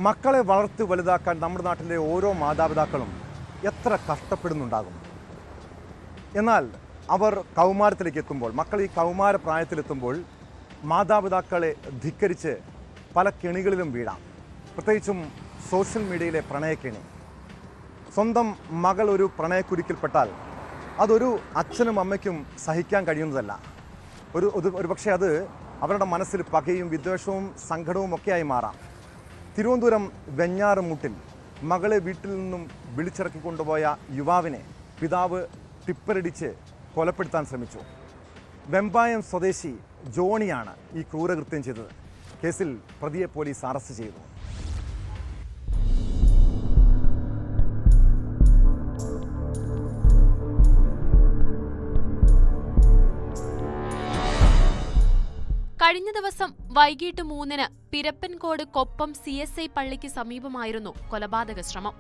മക്കളെ വളർത്തി വലുതാക്കാൻ നമ്മുടെ നാട്ടിലെ ഓരോ മാതാപിതാക്കളും എത്ര കഷ്ടപ്പെടുന്നുണ്ടാകും. എന്നാൽ അവർ കൗമാരത്തിലേക്ക് എത്തുമ്പോൾ, മക്കൾ ഈ കൗമാര പ്രായത്തിലെത്തുമ്പോൾ മാതാപിതാക്കളെ ധിക്കരിച്ച് പല കെണികളിലും വീഴാം. പ്രത്യേകിച്ചും സോഷ്യൽ മീഡിയയിലെ പ്രണയക്കെണി. സ്വന്തം മകൾ ഒരു പ്രണയക്കുരുക്കിൽപ്പെട്ടാൽ അതൊരു അച്ഛനും അമ്മയ്ക്കും സഹിക്കാൻ കഴിയുന്നതല്ല. ഒരു പക്ഷേ അത് അവരുടെ മനസ്സിൽ പകയും വിദ്വേഷവും സങ്കടവും ഒക്കെയായി മാറാം. തിരുവനന്തപുരം വെഞ്ഞാറമൂട്ടിൽ മകളെ വീട്ടിൽ നിന്നും വിളിച്ചിറക്കിക്കൊണ്ടുപോയ യുവാവിനെ പിതാവ് ടിപ്പറടിച്ച് കൊലപ്പെടുത്താൻ ശ്രമിച്ചു. വെമ്പായം സ്വദേശി ജോണിയാണ് ഈ ക്രൂരകൃത്യം ചെയ്തത്. കേസിൽ പ്രതിയെ പോലീസ് അറസ്റ്റ് ചെയ്തു. കഴിഞ്ഞ ദിവസം വൈകിട്ട് 3-ന് പിരപ്പൻകോട് കൊപ്പം CSI പള്ളിക്ക് സമീപമായിരുന്നു കൊലപാതക ശ്രമം.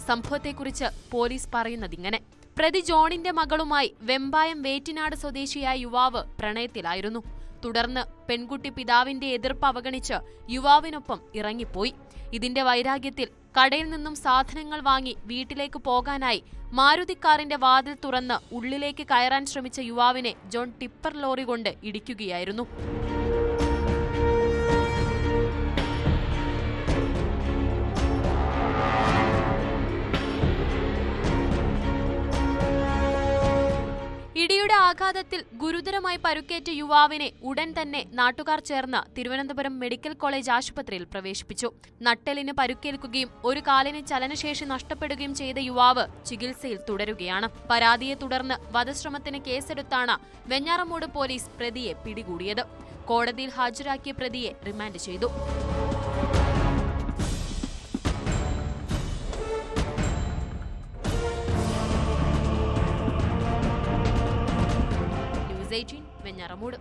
സംഭവത്തെക്കുറിച്ച് പോലീസ് പറയുന്നതിങ്ങനെ: പ്രതി ജോണിന്റെ മകളുമായി വെമ്പായം വേറ്റിനാട് സ്വദേശിയായ യുവാവ് പ്രണയത്തിലായിരുന്നു. തുടർന്ന് പെൺകുട്ടി പിതാവിന്റെ എതിർപ്പ് അവഗണിച്ച് യുവാവിനൊപ്പം ഇറങ്ങിപ്പോയി. ഇതിന്റെ വൈരാഗ്യത്തിൽ കടയിൽ നിന്നും സാധനങ്ങൾ വാങ്ങി വീട്ടിലേക്ക് പോകാനായി മാരുതിക്കാറിന്റെ വാതിൽ തുറന്ന് ഉള്ളിലേക്ക് കയറാൻ ശ്രമിച്ച യുവാവിനെ ജോൺ ടിപ്പർ ലോറി കൊണ്ട് ഇടിക്കുകയായിരുന്നു. ഇടിയുടെ ആഘാതത്തിൽ ഗുരുതരമായി പരുക്കേറ്റ യുവാവിനെ ഉടൻ തന്നെ നാട്ടുകാർ ചേർന്ന് തിരുവനന്തപുരം മെഡിക്കൽ കോളേജ് ആശുപത്രിയിൽ പ്രവേശിപ്പിച്ചു. നട്ടെല്ലിന് പരുക്കേൽക്കുകയും ഒരു കാലിന് ചലനശേഷി നഷ്ടപ്പെടുകയും ചെയ്ത യുവാവ് ചികിത്സയിൽ തുടരുകയാണ്. പരാതിയെ തുടർന്ന് വധശ്രമത്തിന് കേസെടുത്താണ് വെഞ്ഞാറമൂട് പോലീസ് പ്രതിയെ പിടികൂടിയത്. കോടതിയിൽ ഹാജരാക്കിയ പ്രതിയെ റിമാൻഡ് ചെയ്തു. വെഞ്ഞാറമൂട്.